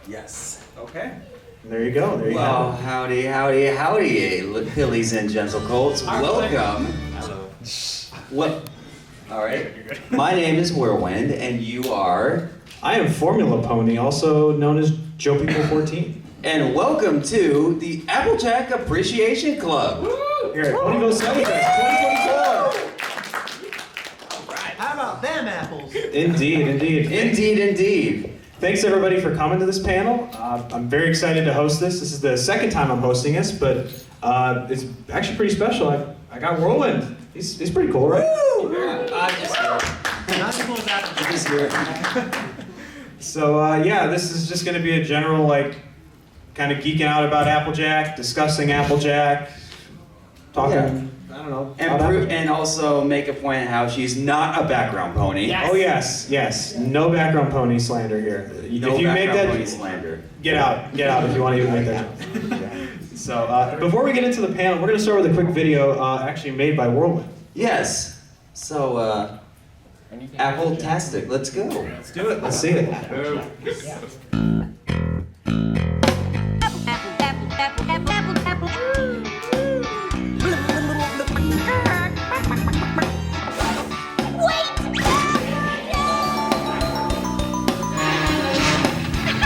Yes. Okay. There you go. There you Well, go. howdy, howdy, howdy, pillies and gentle colts. Welcome. Hello. What? All right. My name is Whirlwind, and you are. I am Formula Pony, also known as Joe People 14. And welcome to the Applejack Appreciation Club. Woo! Here at Ponyville Ciderfest 2024. How about them apples? Indeed, indeed. Indeed, indeed. Thanks everybody for coming to this panel. I'm very excited to host this. This is the second time I'm hosting this, but it's actually pretty special. I got Whirlwind. He's pretty cool, right? I'm just here. Not as cool as apples. Just here. So yeah, this is just going to be a general kind of geeking out about Applejack, discussing Applejack, talking. I don't know. And also make a point of how she's not a background pony. Yes. Oh yes. No background pony slander here. No if you make background that, pony slander. Get out if you want to even make that joke. So before we get into the panel, we're going to start with a quick video actually made by Whirlwind. Yes. So, Apple-tastic. Let's go. Let's do it. Let's see it.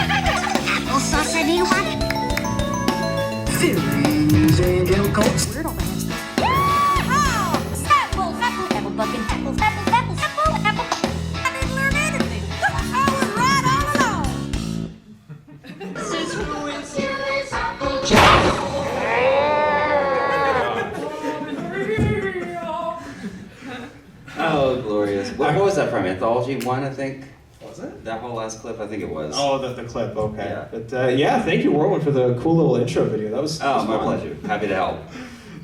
Applesauce, anyone? Feelings and gentle colts. Yee-haw! Apples, apples, apple bugging, apples, apples, apples, apple, apple. I didn't learn anything. I was right all along. Since who is Applejack? Oh, glorious. What was that from? Anthology 1, I think? Was it? That whole last clip, I think it was. Oh, the clip. Okay. Yeah. But yeah, thank you, Whirlwind, for the cool little intro video. That was. Oh, was my fun. pleasure. Happy to help.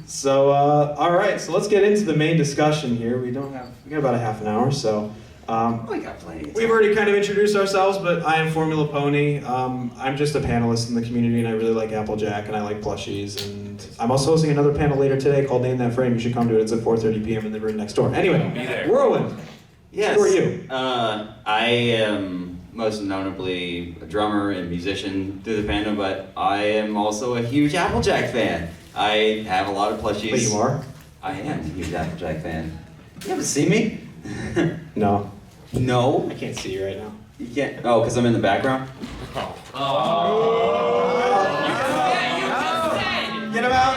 So all right. So let's get into the main discussion here. We got about a half an hour. So. We got plenty of time. We've already kind of introduced ourselves, but I am Formula Pony. I'm just a panelist in the community, and I really like Applejack, and I like plushies. And I'm also hosting another panel later today called Name That Frame. You should come to it. It's at 4:30 p.m. in the room next door. Anyway, Be there. Whirlwind. Yes. Who are you? I am most notably a drummer and musician through the fandom, but I am also a huge Applejack fan. I have a lot of plushies. But you are? I am a huge Applejack fan. You haven't seen me? No. No? I can't see you right now. You can't? Oh, because I'm in the background? Get him out!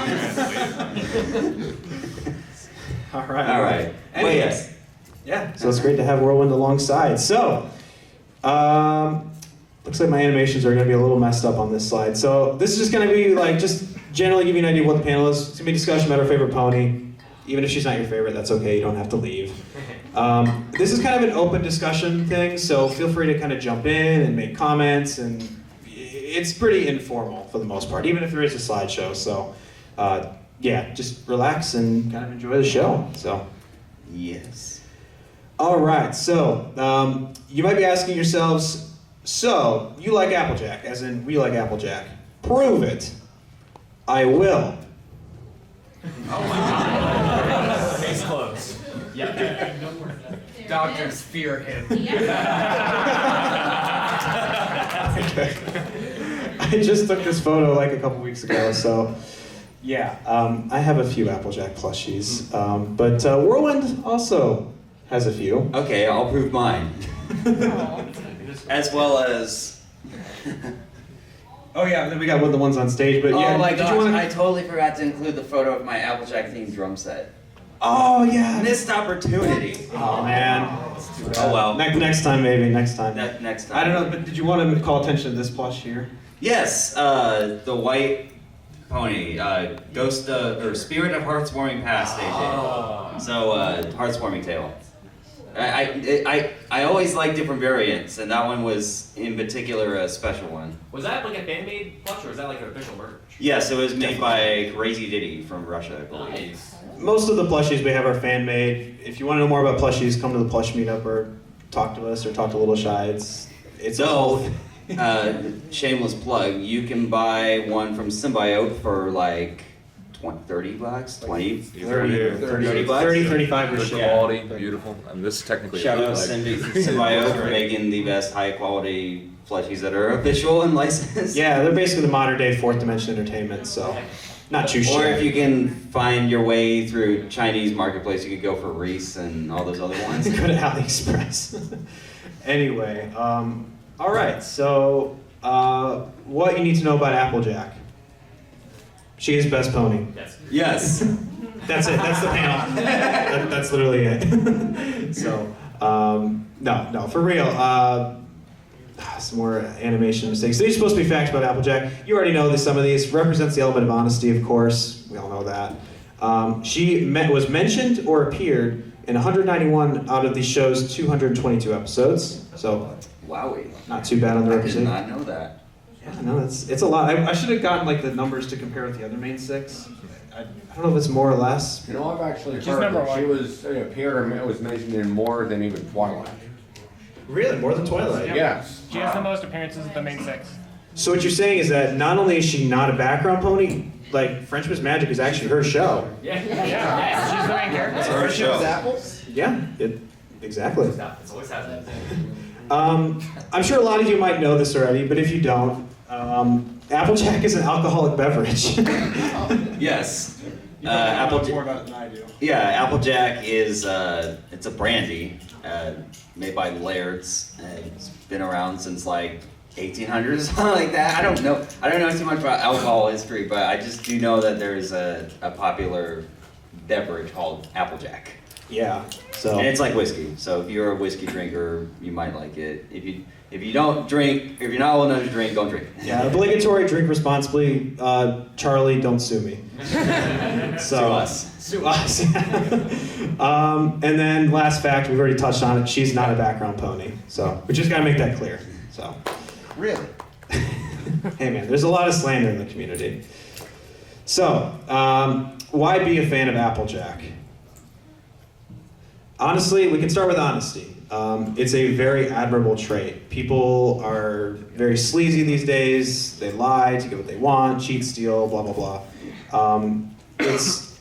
All right. All right. Well, Anyway. yes. Yeah, so it's great to have Whirlwind alongside. So, looks like my animations are going to be a little messed up on this slide. So this is just going to be just generally give you an idea of what the panel is. It's going to be a discussion about our favorite pony. Even if she's not your favorite, that's okay. You don't have to leave. This is kind of an open discussion thing, so feel free to kind of jump in and make comments. And it's pretty informal for the most part, even if there is a slideshow. So, yeah, just relax and kind of enjoy the show. So. Yes. All right, so you might be asking yourselves, so you like Applejack, as in we like Applejack. Prove it. I will. Oh my god. Case closed. Yep. Doctors fear him. I just took this photo a couple weeks ago, so yeah, I have a few Applejack plushies, but Whirlwind also has a few. Okay, I'll prove mine. As well as... Oh yeah, then we got one of the ones on stage, but yeah. Oh my did you gosh, wanna- I totally forgot to include the photo of my Applejack themed drum set. Oh yeah. Missed opportunity. Oh man. Oh well. Next time, maybe. Next time. Next time. I don't know, but did you want to call attention to this plush here? Yes, the white pony, ghost or spirit of Heartswarming Past, AJ. Oh. So Heartswarming Tail. I always like different variants, and that one was in particular a special one. Was that like a fan-made plush, or was that like an official merch? Yes, it was made by Crazy Diddy from Russia, I believe. Nice. Most of the plushies we have are fan made. If you want to know more about plushies, come to the plush meetup or talk to us or talk to Littleshy. It's So, shameless plug, you can buy one from Symbiote for like 30 bucks? 20? 30 bucks? 35 or Good shit. quality, beautiful. I mean, this is technically Shout out like, Symbiote for making the best high quality plushies that are official and licensed. Yeah, they're basically the modern day Fourth Dimension Entertainment, so not too Or shabby. if you can find your way through Chinese marketplace, you could go for Reese and all those other ones. Go to AliExpress. Anyway, all right. So, what you need to know about Applejack? She is best pony. Yes. Yes. That's it. That's the panel. That's literally it. So, no, for real. Some more animation mistakes. These are supposed to be facts about Applejack. You already know that some of these represents the element of honesty, of course. We all know that. She was mentioned or appeared in 191 out of the show's 222 episodes. So, Wowie. not too bad on the I did representation. not know that. Yeah, no, it's a lot. I should have gotten like the numbers to compare with the other main six. I don't know if it's more or less. You know, I've actually She's heard number that she one. was appeared or was mentioned in more than even Twilight. Really, more than Twilight. Yes. She has the most appearances of the main six. So what you're saying is that not only is she not a background pony, like Frenchman's Magic is actually her show. Yeah. Yeah, she's the main character. Her show. Apples? Yeah, exactly. It's always happening. I'm sure a lot of you might know this already, but if you don't, Applejack is an alcoholic beverage. Yes. You probably know Applejack. more about it than I do. Yeah, Applejack is it's a brandy made by Laird's. It's been around since like 1800s or something like that. I don't know too much about alcohol history, but I just do know that there's a popular beverage called Applejack. Yeah. So And it's like whiskey. So if you're a whiskey drinker, you might like it. If you don't drink, if you're not old enough to drink, don't drink. yeah, obligatory drink responsibly. Charlie, don't sue me. So Sue us. Sue us. And then last fact, we've already touched on it. She's not a background pony. So we just gotta make that clear. So. Really? Hey man, there's a lot of slander in the community. So, why be a fan of Applejack? Honestly, we can start with honesty. It's a very admirable trait. People are very sleazy these days. They lie to get what they want, cheat, steal, blah blah blah.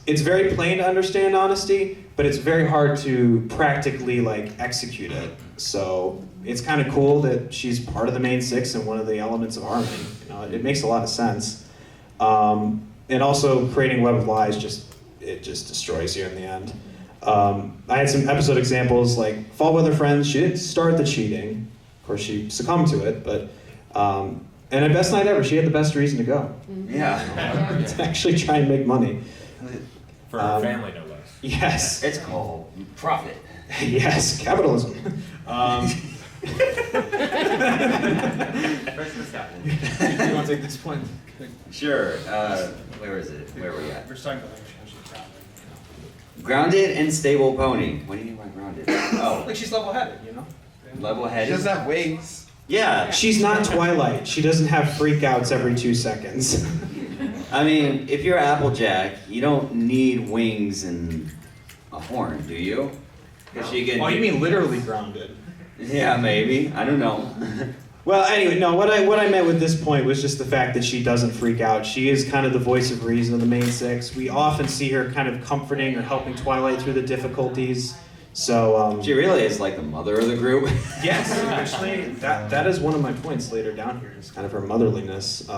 It's very plain to understand honesty, but it's very hard to practically like execute it. So it's kind of cool that she's part of the main six and one of the elements of harmony. You know, it makes a lot of sense. And also creating Web of Lies just destroys you in the end. I had some episode examples like Fall with Her Friends. She didn't start the cheating. Of course, she succumbed to it, but and at Best Night Ever, she had the best reason to go. Yeah. To actually try and make money. For her family, no less. Yes. It's called profit. Yes, capitalism. You want to take this point? Sure. Where is it? Where are we at? Recycling. Grounded and stable pony. What do you mean by grounded? Oh, Like she's level-headed, you know? She level-headed. doesn't have wings. Yeah. She's not Twilight. She doesn't have freakouts every 2 seconds. I mean, if you're Applejack, you don't need wings and a horn, do you? Because she can. Oh, you mean literally grounded? Yeah, maybe. I don't know. Well, anyway, no. What I meant with this point was just the fact that she doesn't freak out. She is kind of the voice of reason of the main six. We often see her kind of comforting or helping Twilight through the difficulties. So She really is like the mother of the group. yes, actually, that is one of my points later down here. Is kind of her motherliness.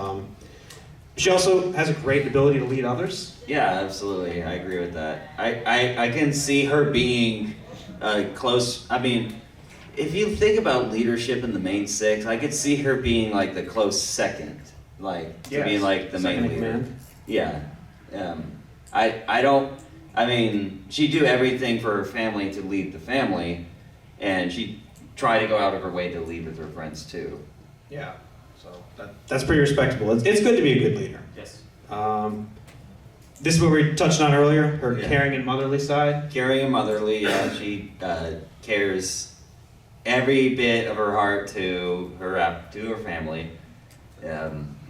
She also has a great ability to lead others. Yeah, absolutely. I agree with that. I can see her being close. I mean, if you think about leadership in the main six, I could see her being like the close second, like to be Yes, like the second main in leader. command. Yeah. I don't. I mean, she'd do everything for her family to lead the family, and she'd try to go out of her way to lead with her friends too. Yeah. So that's pretty respectable. It's good to be a good leader. Yes. This is what we touched on earlier, her Yeah. caring and motherly side. Caring and motherly, yeah, she cares every bit of her heart to her family.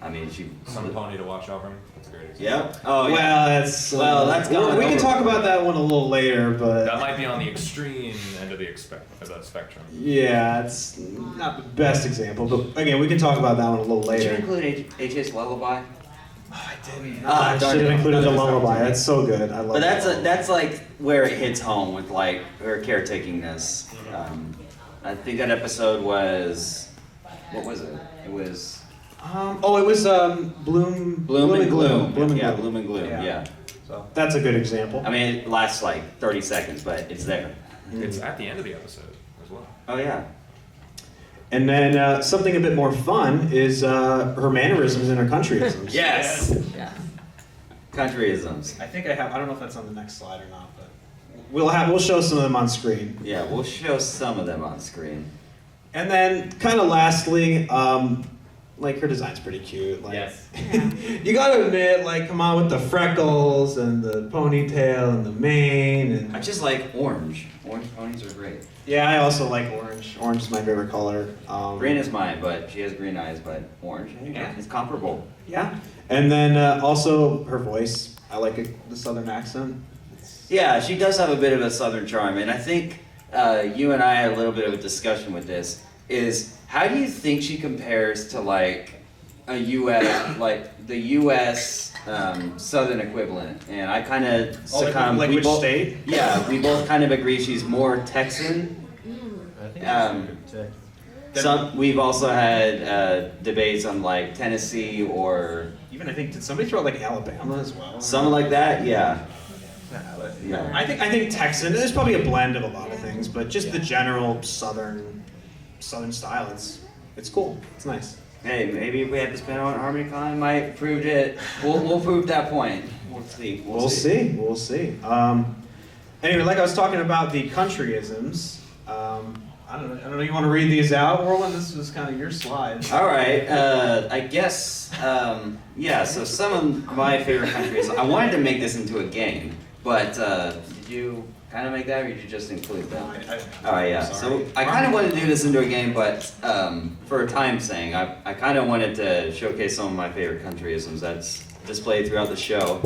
I mean, she. Some pony to watch over him. That's a great example. Yeah. Oh yeah. Well, that's gone we can over. talk about that one a little later, but That might be on the extreme end of the spectrum. yeah, it's not the best example. But again, we can talk about that one a little Did you later. include HH's lullaby? I didn't. Ah, I darn should have it. included the lullaby. That's so good. I love. But that. that's like where it hits home with like her caretakingness. I think that episode was What was it? It was It was Bloom Bloom and Gloom. Bloom and Yeah, Gloom. Bloom and Gloom. Yeah. Yeah. So that's a good example. I mean, it lasts like 30 seconds, but it's there. It's at the end of the episode as well. Oh yeah. And then something a bit more fun is her mannerisms and her countryisms. Yes. Countryisms. I think I have. I don't know if that's on the next slide or not, but we'll show some of them on screen. Yeah, we'll show some of them on screen. And then, kind of lastly, like her design's pretty cute. Like, Yes. you gotta admit, like, come on with the freckles and the ponytail and the mane and. I just like orange. Orange ponies are great. Yeah, I also like orange. Orange is my favorite color. Green is mine, but she has green eyes, but orange, Yeah. it's comparable. Yeah. And then also her voice. I like the southern accent. Yeah, she does have a bit of a southern charm, and I think you and I had a little bit of a discussion with this, is how do you think she compares to like a U.S., like the U.S. Southern equivalent? And I kind of succumb. Like we which both, state? Yeah, we both kind of agree she's more Texan. We've also had debates on like Tennessee or Even I think, did somebody throw out like Alabama as well? something like that. Yeah. Yeah. I think Texan. There's probably a blend of a lot of things, but just the general southern style. It's cool. It's nice. Hey, maybe if we had to spend on HarmonyCon, might prove it. We'll prove that point. We'll see. We'll see. We'll see. Anyway, like I was talking about the countryisms. I don't know. You want to read these out, Whirlwind? This was kind of your slide. All right. I guess. Yeah. So some of my favorite countries. I wanted to make this into a game, but did you kind of make that, or did you just include them? All right. Yeah. So I kind of wanted to do this into a game, but for time's sake, I kind of wanted to showcase some of my favorite countryisms that's displayed throughout the show.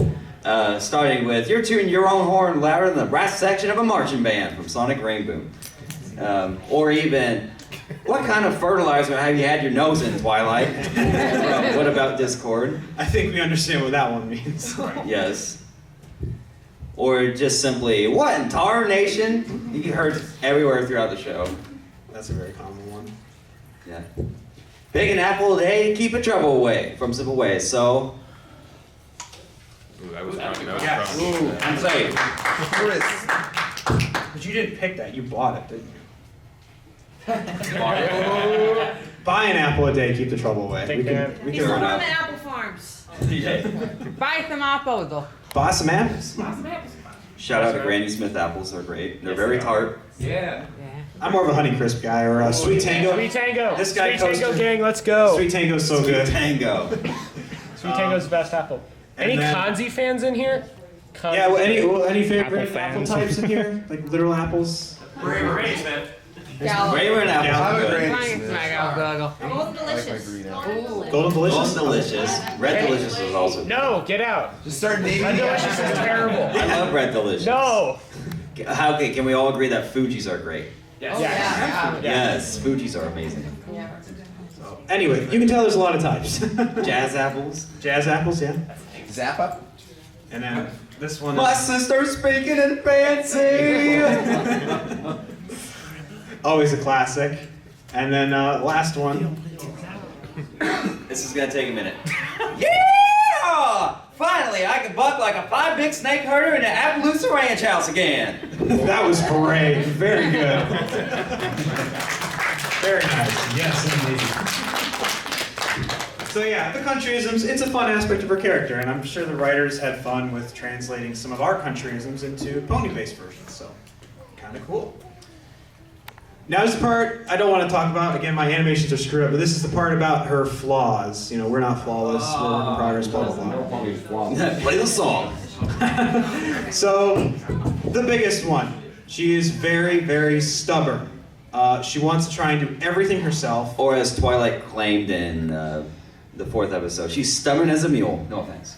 Starting with, you're tuning your own horn louder than the brass section of a marching band from Sonic Rainboom. Or even, what kind of fertilizer have you had your nose in, Twilight? What about Discord? I think we understand what that one means. Yes. Or just simply, what in tarnation? You heard everywhere throughout the show. That's a very common one. Yeah. Bake an apple a day, keep a trouble away from simple ways. So, Ooh, that was wrong. Yes. I'm safe. But you didn't pick that. You bought it, didn't you? Buy an apple a day, keep the trouble away. Take We can He's run from out. the apple farms. Yeah. Buy some apple though. Buy some apples. Shout out to Granny Smith apples, they're great. They're very tart. Yeah. I'm more of a Honey Crisp guy or a Sweet Tango. Sweet Tango. This guy Sweet Tango toasted- gang, let's go. Sweet Tango's so good. Tango. Sweet Tango's the best apple. and Any then- Kanzi fans in here? Kanzi Yeah, well, any favorite Apple apple fans. types in here? Like literal apples? Gallo. Raven apples Yeah, are good. Golden delicious. Golden Golden Delicious? Delicious. Red Delicious is also good. No, get out. Just start naming Red Delicious is terrible. I love Red Delicious. No. Okay, can we all agree that Fuji's are great? Yes. Yes, Fuji's are amazing. Anyway, you can tell there's a lot of types. Jazz apples. Jazz apples, yeah. Zappa? And then this one My is sister's speaking in fancy. always a classic. And then last one. This is gonna take a minute. Yeah! Finally, I can buck like a 5 big snake herder in an Appaloosa ranch house again. That was great. Very good. Very nice. Yes, indeed. So yeah, the countryisms, it's a fun aspect of her character, and I'm sure the writers had fun with translating some of our countryisms into pony-based versions, so kind of cool. Now this part I don't want to talk about. Again, my animations are screwed up, but this is the part about her flaws. You know, we're not flawless, we're work in progress, blah, blah, No blah. ponies flawless. Play the song. So, the biggest one. She is very, very stubborn. She wants to try and do everything herself. Or as Twilight claimed in the 4th episode, she's stubborn as a mule. No offense.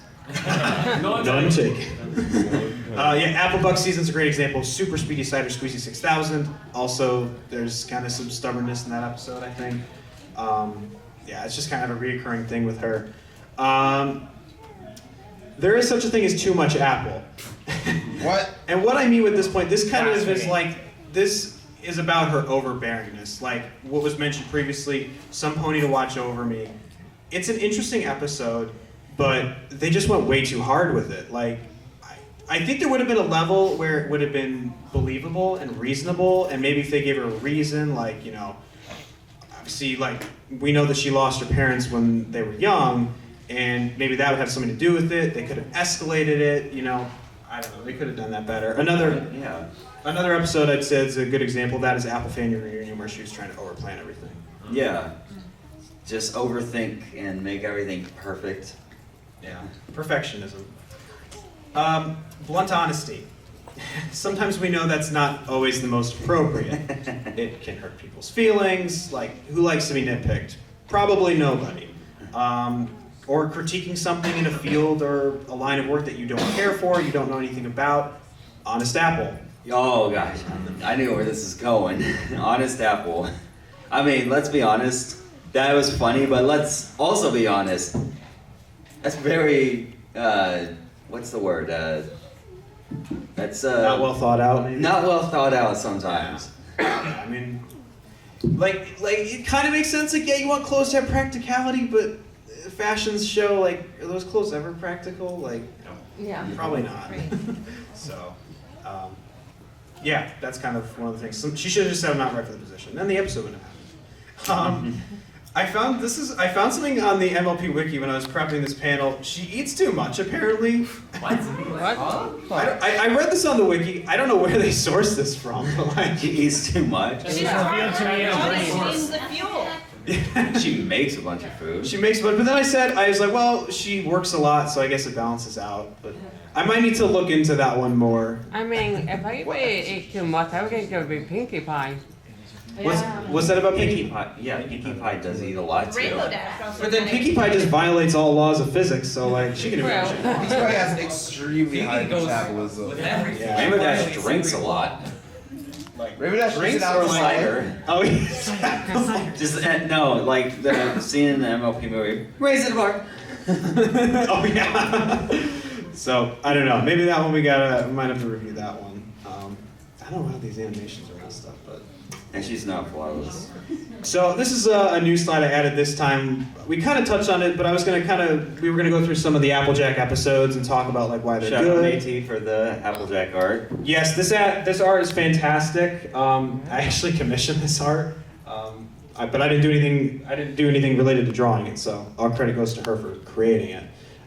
None taken. Yeah, Applebuck Season's a great example. Super Speedy Cider Squeezy 6000. Also, there's kind of some stubbornness in that episode, I think. Yeah, it's just kind of a reoccurring thing with her. There is such a thing as too much apple. What? And what I mean with this point, this kind of is like, this is about her overbearingness. Like what was mentioned previously, some pony to watch over me. It's an interesting episode, but they just went way too hard with it. Like, I think there would have been a level where it would have been believable and reasonable, and maybe if they gave her a reason, like, you know, obviously, like, we know that she lost her parents when they were young, and maybe that would have something to do with it. They could have escalated it, you know. I don't know, they could have done that better. Another episode I'd say is a good example of that is Apple Family Reunion, where she was trying to overplan everything. Yeah. Just overthink and make everything perfect. Yeah, perfectionism. Blunt honesty. Sometimes we know that's not always the most appropriate. It can hurt people's feelings. Like, who likes to be nitpicked? Probably nobody. Or critiquing something in a field or a line of work that you don't care for, you don't know anything about. Honest Apple. Oh gosh, I knew where this is going. Honest Apple. I mean, let's be honest. That was funny, but let's also be honest. That's very, what's the word? That's Not well thought out, maybe? not well thought out sometimes. Yeah, I mean, like it kind of makes sense. Like, yeah, you want clothes to have practicality, but fashions show, like, are those clothes ever practical? Like, Yeah. probably not. So, yeah, that's kind of one of the things. So she should have just said I'm not right for the position. Then the episode wouldn't have happened. I found something on the MLP wiki when I was prepping this panel. She eats too much, apparently. What? I read this on the wiki. I don't know where they sourced this from, but like, She eats too much. She's revealed to me as green. She's the fuel. She makes a bunch of food. she makes, but then I was like, well, she works a lot, so I guess it balances out. But I might need to look into that one more. I mean, if I ate too much, I would think it would be Pinkie Pie. What's that about Pinkie Pinkie? Pie. Yeah, Pinkie Pie does eat a lot too. But then Pinkie Pie just violates all laws of physics, so like she can do Well. what she wants. This guy has an extremely high metabolism. Yeah. Rainbow Dash drinks a lot. Maybe that's Drinks just an or outsider. cider. Oh yeah. Just no, like the scene in the MLP movie. Raise it bar. Oh yeah. So I don't know. Maybe that one we might have to review that one. I don't know how these animations are messed up, but. And she's not flawless. So this is a new slide I added this time. We kind of touched on it, but I was we were gonna go through some of the Applejack episodes and talk about like why they're Shout out good. AT for the Applejack art. Yes, this art is fantastic. I actually commissioned this art, but I didn't do anything. I didn't do anything related to drawing it, so all credit goes to her for creating it.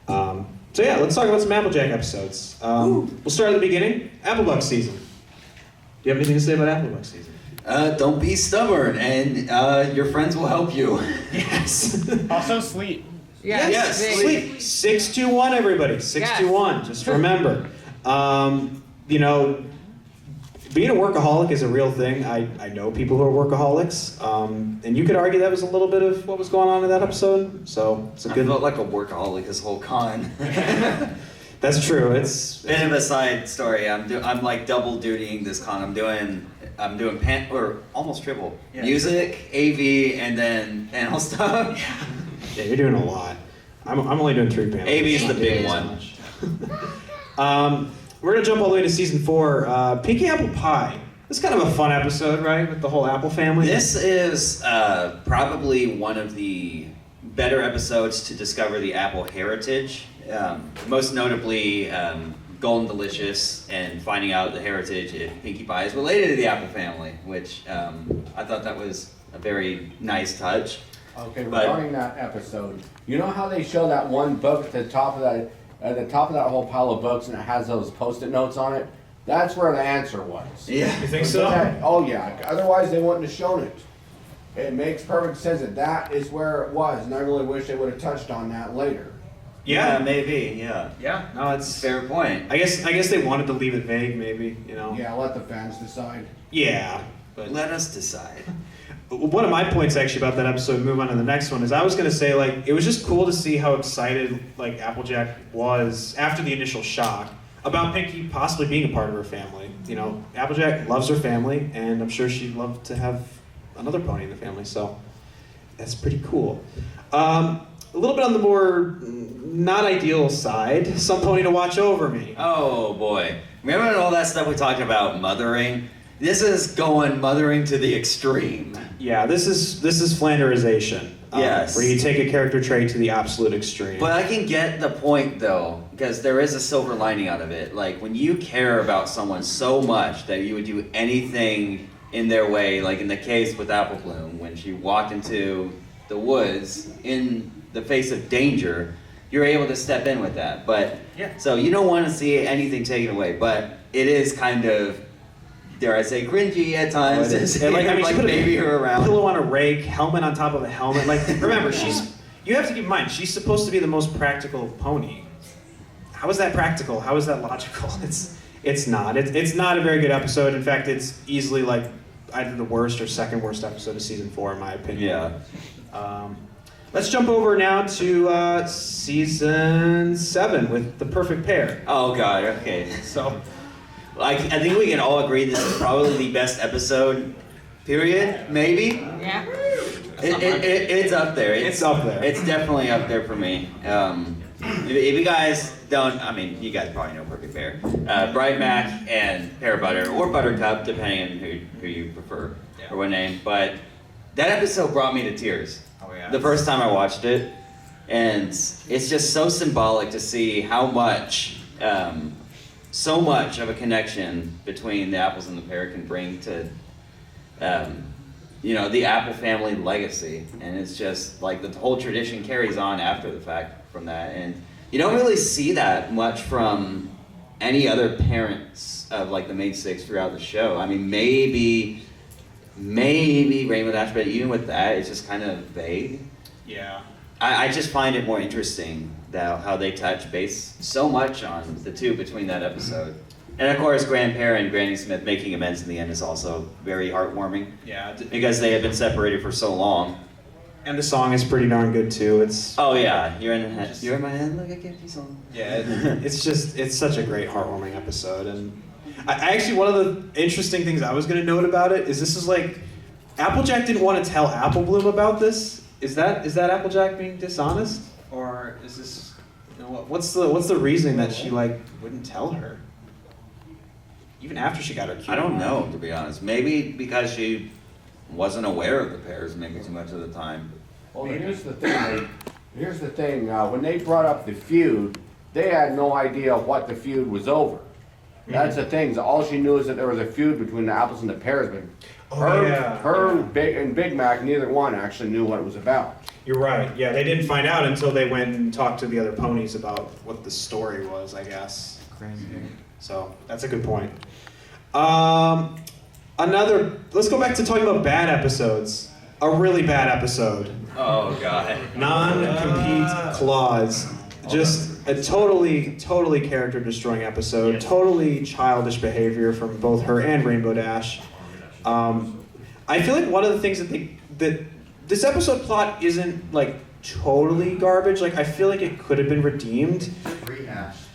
So yeah, let's talk about some Applejack episodes. We'll start at the beginning. Applebug season. Do you have anything to say about Applebug season? Don't be stubborn, and your friends will help you. Yes. Also sleep. Yes. Sleep. 621, everybody. 621. Just remember. You know, being a workaholic is a real thing. I know people who are workaholics, and you could argue that was a little bit of what was going on in that episode. So it's a I good. felt like a workaholic this whole con. That's true. It's Bit of a side story. I'm like double dutying this con. I'm doing almost triple. Yeah. Music, AV, and then panel stuff. yeah, you're doing a lot. I'm only doing 3 panels. AV is the big one. We're gonna jump all the way to season 4. Pinky Apple Pie. This is kind of a fun episode, right, with the whole Apple family. This is probably one of the better episodes to discover the Apple heritage. Most notably, Golden Delicious and finding out the heritage if Pinkie Pie is related to the Apple family, which I thought that was a very nice touch. Okay, But- regarding that episode, you know how they show that one book at the top of that whole pile of books, and it has those Post-it notes on it? That's where the answer was. Yeah. You think so? Oh yeah. Otherwise, they wouldn't have shown it. It makes perfect sense that is where it was, and I really wish they would have touched on that later. Yeah. Maybe, yeah. Yeah. No, it's. Fair point. I guess they wanted to leave it vague, maybe. You know. Yeah, let the fans decide. Yeah. But Let us decide. one of my points actually about that episode, move on to the next one, is I was gonna say like it was just cool to see how excited like Applejack was after the initial shock about Pinky possibly being a part of her family. You know, Applejack loves her family, and I'm sure she'd love to have another pony in the family. So that's pretty cool. A little bit on the more not ideal side, some pony to watch over me. Oh boy. Remember all that stuff we talked about mothering? This is going mothering to the extreme. Yeah, this is Flanderization. Yes. Where you take a character trait to the absolute extreme. But I can get the point though, because there is a silver lining out of it. Like when you care about someone so much that you would do anything in their way, like in the case with Apple Bloom, when she walked into the woods in the face of danger, you're able to step in with that. But Yeah. so you don't want to see anything taken away, but it is kind of, dare I say, cringy at times. And Like she put baby her around. pillow on a rake, helmet on top of a helmet. Like, remember, you have to keep in mind, she's supposed to be the most practical pony. How is that practical? How is that logical? It's not. It's not a very good episode. In fact, it's easily like either the worst or second worst episode of season 4, in my opinion. Yeah. Let's jump over now to season 7 with the perfect pair. Oh god. Okay. So, I think we can all agree this is probably the best episode. Period. Maybe. Yeah. It's up there. It's up there. It's definitely up there for me. If you guys don't, I mean, you guys probably know Perfect Pair. Bright Mac and Pear Butter, or Buttercup, depending on who you prefer or what name. But that episode brought me to tears. Oh yeah. The first time I watched it, and it's just so symbolic to see how much, so much of a connection between the apples and the pear can bring to, the Apple family legacy. And it's just like the whole tradition carries on after the fact from that. And you don't really see that much from any other parents of like the main 6 throughout the show. I mean, maybe Rainbow Dash, but even with that, it's just kind of vague. yeah. I just find it more interesting that how they touch base so much on the two between that episode. And of course, Grandpa and Granny Smith making amends in the end is also very heartwarming Yeah. because they have been separated for so long. And the song is pretty darn good too. Oh yeah, you're in my head like a candy song. Yeah, it's such a great heartwarming episode. And I actually, one of the interesting things I was going to note about it is this is like, Applejack didn't want to tell Apple Bloom about this. Is that Applejack being dishonest? Or is this, what's the reasoning that she like wouldn't tell her? Even after she got her cue. I don't know, to be honest. Maybe because she wasn't aware of the pairs maybe too much of the time. Well, here's the thing. When they brought up the feud, they had no idea what the feud was over. That's the thing. All she knew is that there was a feud between the apples and the pears, but Big Mac, neither one actually knew what it was about. You're right. Yeah, they didn't find out until they went and talked to the other ponies about what the story was, I guess. Crazy. So that's a good point. Let's go back to talking about bad episodes. A really bad episode. Oh god. Non-compete clause. Just a totally character destroying episode. Totally childish behavior from both her and Rainbow Dash. I feel like one of the things that this episode plot isn't like totally garbage. Like I feel like it could have been redeemed. Rehashed.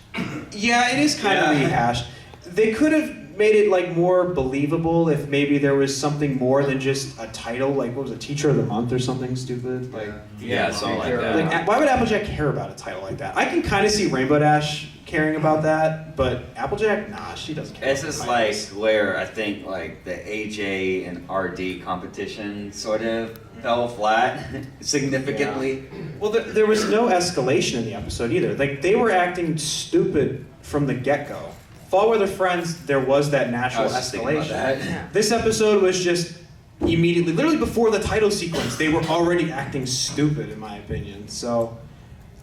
Yeah, it is kind of rehashed. They could have made it like more believable if maybe there was something more than just a title, like what was it, Teacher of the Month or something stupid? Like, Yeah, something like that. like why would Applejack care about a title like that? I can kind of see Rainbow Dash caring about that, but Applejack, nah, she doesn't care. This about is titles. like where I think like the AJ and RD competition sort of fell flat significantly. Well, there was no escalation in the episode either. Like they were acting stupid from the get-go. Fall Weather Friends, there was that natural just thinking about escalation. that. This episode was just immediately, literally before the title sequence, they were already acting stupid, in my opinion. So,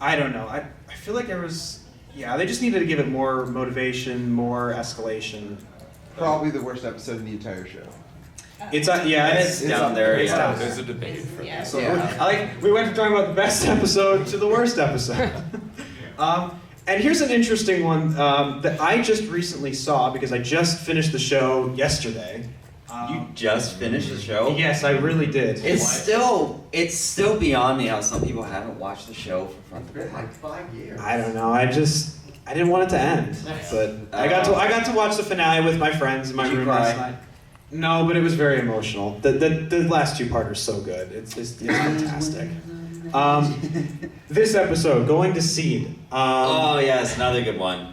I don't know. I feel like there was, they just needed to give it more motivation, more escalation. Probably the worst episode in the entire show. It's It's down there, It's yeah. down there. There's a debate for Yeah. that. So we went from talking about the best episode to the worst episode. And here's an interesting one that I just recently saw because I just finished the show yesterday. You just finished the show? Yes, I really did. It's still beyond me how some people haven't watched the show from front to back. Like 5 years. I don't know. I didn't want it to end, but I got to watch the finale with my friends in my Did you room cry? last night. No, but it was very emotional. The last 2 part are so good. It's fantastic. This episode, Going to Seed. Oh yes, another good one.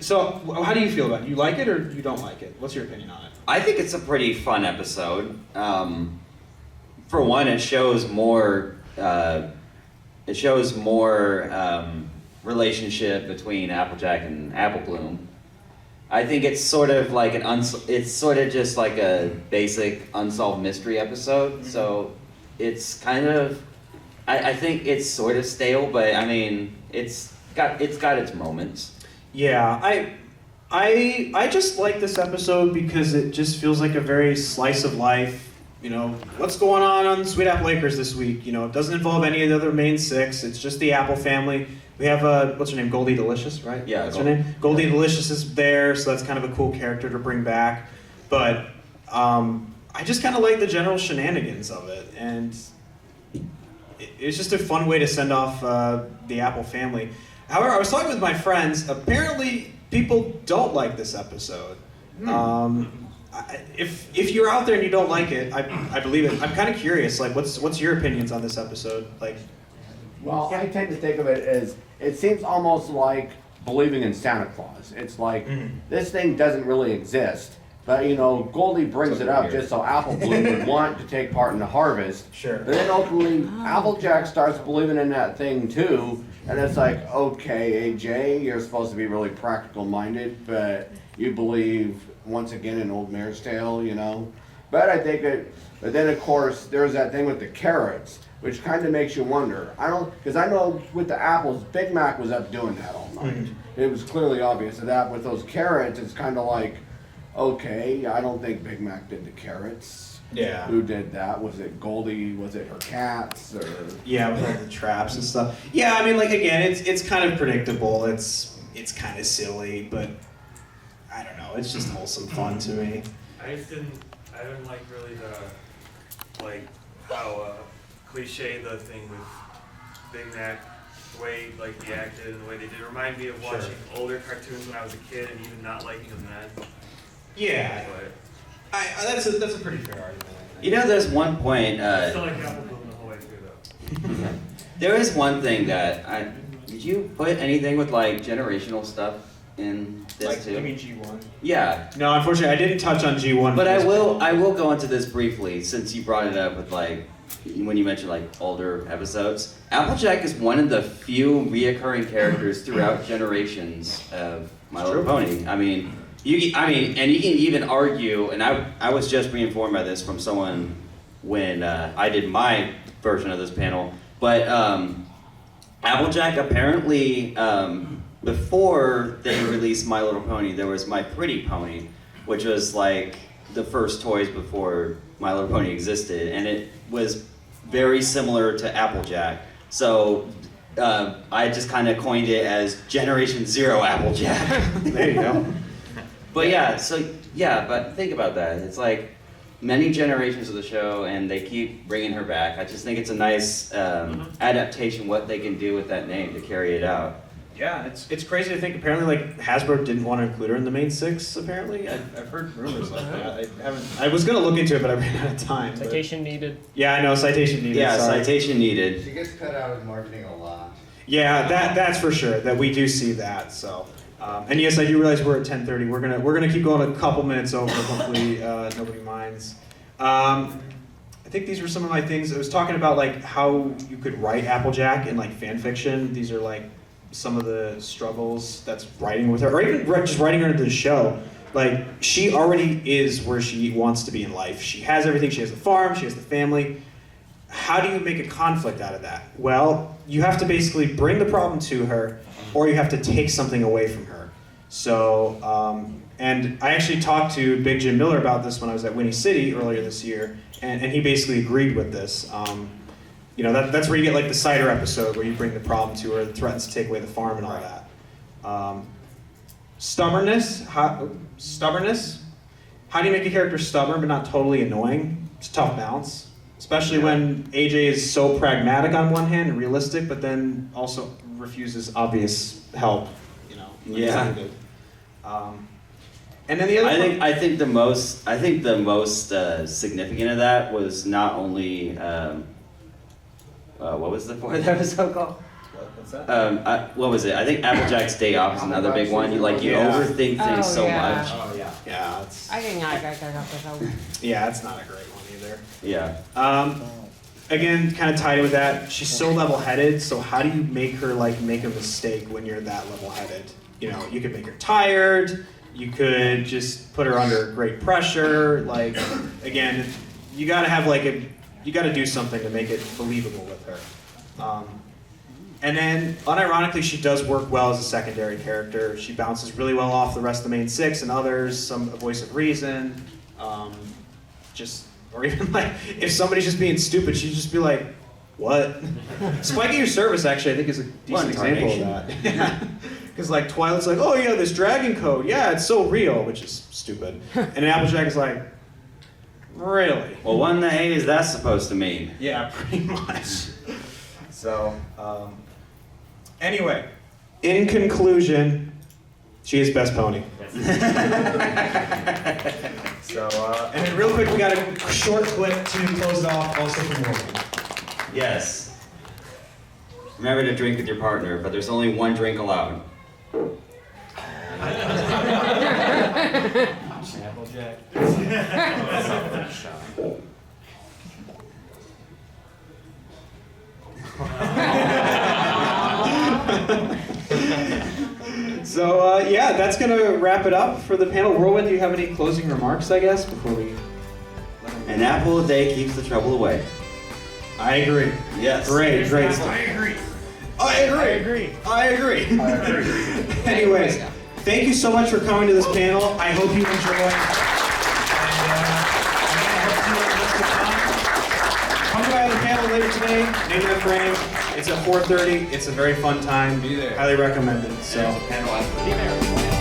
So, how do you feel about it? You like it or you don't like it? What's your opinion on it? I think it's a pretty fun episode. For one, it shows more. It shows more relationship between Applejack and Apple Bloom. I think it's sort of like it's sort of just like a basic unsolved mystery episode. So it's kind of. I think it's sort of stale, but I mean, it's got its moments. Yeah, I just like this episode because it just feels like a very slice of life. You know, what's going on Sweet Apple Acres this week? You know, it doesn't involve any of the other main six. It's just the Apple family. We have what's her name? Goldie Delicious, right? Yeah, That's her name. Goldie Delicious is there, so that's kind of a cool character to bring back. But I just kind of like the general shenanigans of it, and it's just a fun way to send off the Apple family. However, I was talking with my friends. Apparently, people don't like this episode. If you're out there and you don't like it, I believe it. I'm kind of curious. Like, what's your opinions on this episode? Like, Well, I tend to think of it as, it seems almost like believing in Santa Claus. It's like, this thing doesn't really exist. But, you know, Goldie brings it up just so Apple Bloom would want to take part in the harvest. Sure. But then ultimately, Applejack starts believing in that thing too. And it's like, okay, AJ, you're supposed to be really practical minded, but you believe, once again, in Old Mare's Tale, you know? But I think but then of course, there's that thing with the carrots, which kind of makes you wonder. Because I know with the apples, Big Mac was up doing that all night. It was clearly obvious of that. With those carrots, it's kind of like, okay, I don't think Big Mac did the carrots. yeah. Who did that? Was it Goldie? Was it her cats? Or Yeah, with all the traps and stuff. Yeah, I mean, like, again, it's kind of predictable. It's kind of silly, but I don't know. It's just wholesome fun to me. I didn't like really like how cliche the thing with Big Mac, the way like he acted and the way they did. It reminded me of watching older cartoons when I was a kid and even not liking them then. Yeah, But that's a pretty fair argument. I think. You know, there's one point. I still like Apple Bloom the whole way through though. There is one thing that did you put anything with like generational stuff in this Like, too? you mean G1? Yeah, No, unfortunately, I didn't touch on G1. but I will go into this briefly since you brought it up with like when you mentioned like older episodes. Applejack is one of the few reoccurring characters throughout generations of My Little Pony. I mean, and you can even argue, and I was just reinformed by this from someone when I did my version of this panel, but Applejack apparently, before they released My Little Pony, there was My Pretty Pony, which was like the first toys before My Little Pony existed, and it was very similar to Applejack. So I just kind of coined it as Generation Zero Applejack. There you go. But but think about that. It's like many generations of the show, and they keep bringing her back. I just think it's a nice adaptation, what they can do with that name to carry it out. Yeah, it's crazy to think. Apparently, like Hasbro didn't want to include her in the main six. Apparently, I've heard rumors like that. I was gonna look into it, but I ran out of time. but- Citation needed. Yeah, I know, citation needed. Yeah, sorry. citation needed. She gets cut out of marketing a lot. Yeah, that's for sure. That we do see that. So, and yes, I do realize we're at 10:30. We're gonna keep going a couple minutes over. Hopefully, nobody minds. I think these were some of my things. I was talking about like how you could write Applejack in like fan fiction. These are like some of the struggles that's writing with her, or even just writing her into the show. Like, she already is where she wants to be in life. She has everything. She has the farm. She has the family. How do you make a conflict out of that? Well, you have to basically bring the problem to her, or you have to take something away from her. So, and I actually talked to Big Jim Miller about this when I was at Winnie City earlier this year, and he basically agreed with this. You know, that's where you get like the cider episode where you bring the problem to her, that threatens to take away the farm and all that. Stubbornness. How do you make a character stubborn but not totally annoying? It's a tough balance, especially when AJ is so pragmatic on one hand and realistic, but then also refuses obvious help. You know. when it's Yeah. needed. And then the other. I think the most significant of that was not only what was the fourth episode called? What's that? What was it? I think Applejack's Day Off is another big one. You Yeah. overthink things so yeah. much. Oh, yeah. Yeah, it's I think I got this. yeah, it's not a great one either. Yeah. Again, kind of tied in with that. She's so level-headed. So how do you make her like make a mistake when you're that level-headed? You know, you could make her tired. You could just put her under great pressure. Like, again, you gotta have like you gotta do something to make it believable with her. And then, unironically, she does work well as a secondary character. She bounces really well off the rest of the main six and others. Some a voice of reason. Or even like, if somebody's just being stupid, she'd just be like, "What?" Spiking your service, actually, I think is a decent example of that. Because like Twilight's like, "Oh yeah, this dragon code, yeah, it's so real," which is stupid. And Applejack is like, "Really?" Well, what in the A is that supposed to mean? Yeah, pretty much. So, anyway, in conclusion, she is best pony. So, and then real quick, we got a short clip to close it off, also from Whirlwind. Yes. Remember to drink with your partner, but there's only one drink allowed. Applejack. So, yeah, that's going to wrap it up for the panel. Whirlwind, do you have any closing remarks, I guess, before we... An apple a day keeps the trouble away. I agree. Yes. Great stuff. I agree. I agree. Anyways, thank you so much for coming to this panel. I hope you enjoy. Come by the panel later today, Name That Frame. It's at 4:30. It's a very fun time. Be there. Highly recommended. So. Panel after dinner.